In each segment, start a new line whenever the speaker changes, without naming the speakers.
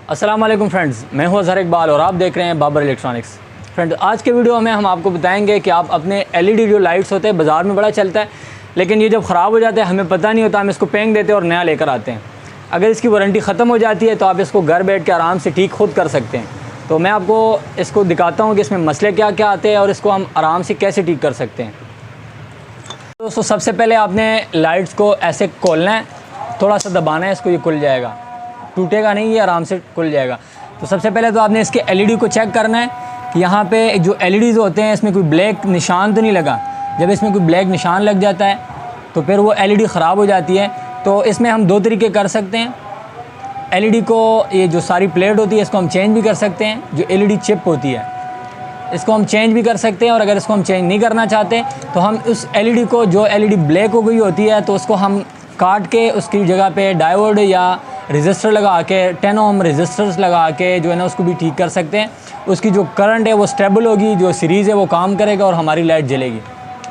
अस्सलाम वालेकुम फ्रेंड्स, मैं हूं अज़हर इकबाल और आप देख रहे हैं बाबर इलेक्ट्रॉनिक्स। फ्रेंड्स, आज के वीडियो में हम आपको बताएंगे कि आप अपने एलईडी जो लाइट्स होते हैं बाज़ार में बड़ा चलता है, लेकिन ये जब ख़राब हो जाता है हमें पता नहीं होता, हम इसको फेंक देते हैं और नया लेकर आते हैं। अगर इसकी वारंटी ख़त्म हो जाती है तो आप इसको घर बैठ के आराम से ठीक खुद कर सकते हैं। तो मैं आपको इसको दिखाता हूँ कि इसमें मसले क्या क्या आते हैं और इसको हम आराम से कैसे ठीक कर सकते हैं। दोस्तों, सबसे पहले आपने लाइट्स को ऐसे खोलना है, थोड़ा सा दबाना है इसको, ये खुल जाएगा, टूटेगा नहीं, ये आराम से खुल जाएगा। तो सबसे पहले तो आपने इसके एलईडी को चेक करना है कि यहाँ पे जो एलईडीज़ होते हैं इसमें कोई ब्लैक निशान तो नहीं लगा। जब इसमें कोई ब्लैक निशान लग जाता है तो फिर वो एलईडी ख़राब हो जाती है। तो इसमें हम दो तरीके कर सकते हैं। एलईडी को, ये जो सारी प्लेट होती है इसको हम चेंज भी कर सकते हैं। जो एलईडी चिप होती है इसको हम चेंज भी कर सकते हैं, और अगर इसको हम चेंज नहीं करना चाहते तो हम उस एलईडी को, जो एलईडी ब्लैक हो गई होती है, तो उसको हम काट के उसकी जगह पे डायोड या रजिस्टर लगा के, 10 ओम रजिस्टर्स लगा के जो है ना उसको भी ठीक कर सकते हैं। उसकी जो करंट है वो स्टेबल होगी, जो सीरीज़ है वो काम करेगा और हमारी लाइट जलेगी।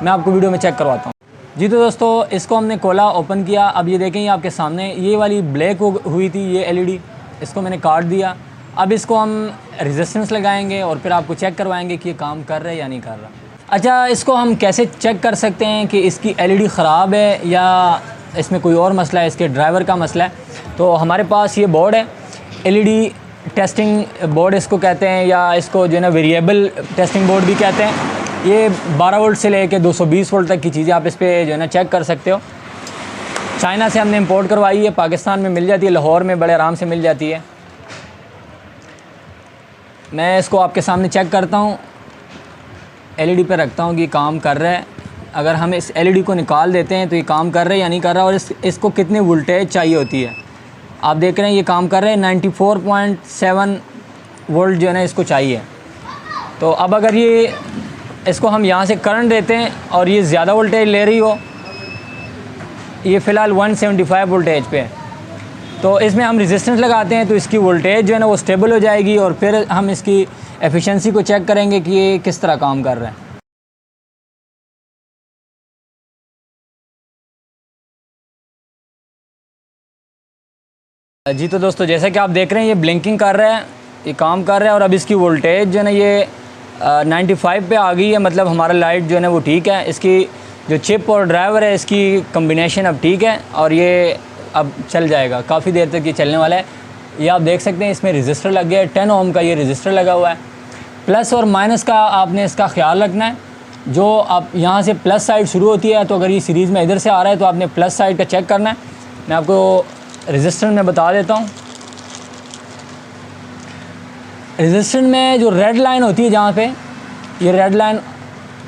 मैं आपको वीडियो में चेक करवाता हूँ। जी तो दोस्तों, इसको हमने खोला, ओपन किया। अब ये देखें, ये आपके सामने ये वाली ब्लैक हुई थी ये एलईडी, इसको मैंने काट दिया। अब इसको हम रेजिस्टेंस लगाएंगे और फिर आपको चेक करवाएंगे कि ये काम कर रहा है या नहीं कर रहा। अच्छा, इसको हम कैसे चेक कर सकते हैं कि इसकी एलईडी ख़राब है या इसमें कोई और मसला है, इसके ड्राइवर का मसला है। तो हमारे पास ये बोर्ड है, एलईडी टेस्टिंग बोर्ड इसको कहते हैं, या इसको जो है ना वेरिएबल टेस्टिंग बोर्ड भी कहते हैं। ये 12 वोल्ट से लेके 220 वोल्ट तक की चीज़ें आप इस पर जो है ना चेक कर सकते हो। चाइना से हमने इंपोर्ट करवाई है, पाकिस्तान में मिल जाती है, लाहौर में बड़े आराम से मिल जाती है। मैं इसको आपके सामने चेक करता हूँ, एलईडी पे रखता हूँ कि काम कर रहा है। अगर हम इस एलईडी को निकाल देते हैं तो ये काम कर रहा है या नहीं कर रहा, और इसको कितनी वोल्टेज चाहिए होती है। आप देख रहे हैं ये काम कर रहे हैं, 94.7 वोल्ट जो है ना इसको चाहिए। तो अब अगर ये इसको हम यहाँ से करंट देते हैं और ये ज़्यादा वोल्टेज ले रही हो, ये फ़िलहाल 175 वोल्टेज पे है, तो इसमें हम रेजिस्टेंस लगाते हैं तो इसकी वोल्टेज जो है ना वो स्टेबल हो जाएगी, और फिर हम इसकी एफिशिएंसी को चेक करेंगे कि ये किस तरह काम कर रहा है। जी तो दोस्तों, जैसा कि आप देख रहे हैं ये ब्लिंकिंग कर रहा है, ये काम कर रहा है, और अब इसकी वोल्टेज जो है ना ये 95 पे आ गई है। मतलब हमारा लाइट जो है ना वो ठीक है। इसकी जो चिप और ड्राइवर है इसकी कम्बिनेशन अब ठीक है, और ये अब चल जाएगा, काफ़ी देर तक ये चलने वाला है। ये आप देख सकते हैं इसमें रजिस्टर लग गया है, 10 ओम का ये रजिस्टर लगा हुआ है। प्लस और माइनस का आपने इसका ख्याल रखना है। जो आप यहाँ से प्लस साइड शुरू होती है, तो अगर ये सीरीज़ में इधर से आ रहा है तो आपने प्लस साइड का चेक करना है। मैं आपको रेजिस्टेंस में बता देता हूँ। रेजिस्टेंस में जो रेड लाइन होती है, जहाँ पे ये रेड लाइन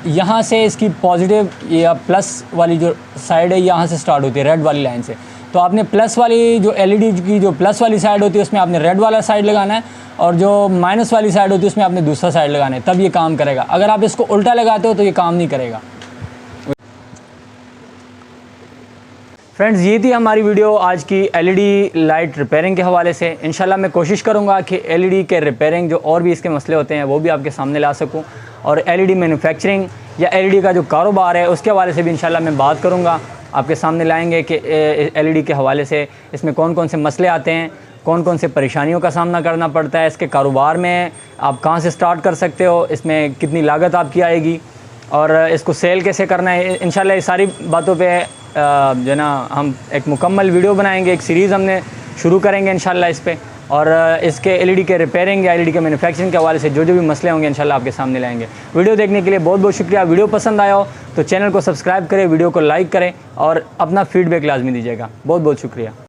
यहाँ से इसकी पॉजिटिव या प्लस वाली जो साइड है यहाँ से स्टार्ट होती है, रेड वाली लाइन से। तो आपने प्लस वाली जो एलईडी की जो प्लस वाली साइड होती है उसमें आपने रेड वाला साइड लगाना है, और जो माइनस वाली साइड होती है उसमें आपने दूसरा साइड लगाना है, तब ये काम करेगा। अगर आप इसको उल्टा लगाते हो तो ये काम नहीं करेगा। फ्रेंड्स, ये थी हमारी वीडियो आज की एलईडी लाइट रिपेयरिंग के हवाले से। इंशाल्लाह मैं कोशिश करूँगा कि एलईडी के रिपेयरिंग जो और भी इसके मसले होते हैं वो भी आपके सामने ला सकूँ, और एलईडी मैन्युफैक्चरिंग या एलईडी का जो कारोबार है उसके हवाले से भी इंशाल्लाह मैं बात करूँगा, आपके सामने लाएंगे कि एलईडी के हवाले से इसमें कौन कौन से मसले आते हैं, कौन कौन से परेशानियों का सामना करना पड़ता है, इसके कारोबार में आप कहाँ से स्टार्ट कर सकते हो, इसमें कितनी लागत आपकी आएगी, और इसको सेल कैसे करना है। इंशाल्लाह ये सारी बातों पे जो ना हम एक मुकम्मल वीडियो बनाएंगे, एक सीरीज़ हमने शुरू करेंगे इंशाल्लाह इस पे, और इसके एलईडी के रिपेयरिंग या एलईडी के मैन्युफैक्चरिंग के हवाले से जो जो भी मसले होंगे इंशाल्लाह आपके सामने लाएंगे। वीडियो देखने के लिए बहुत बहुत शुक्रिया। वीडियो पसंद आया हो तो चैनल को सब्सक्राइब करें, वीडियो को लाइक करें और अपना फीडबैक लाजमी दीजिएगा। बहुत बहुत शुक्रिया।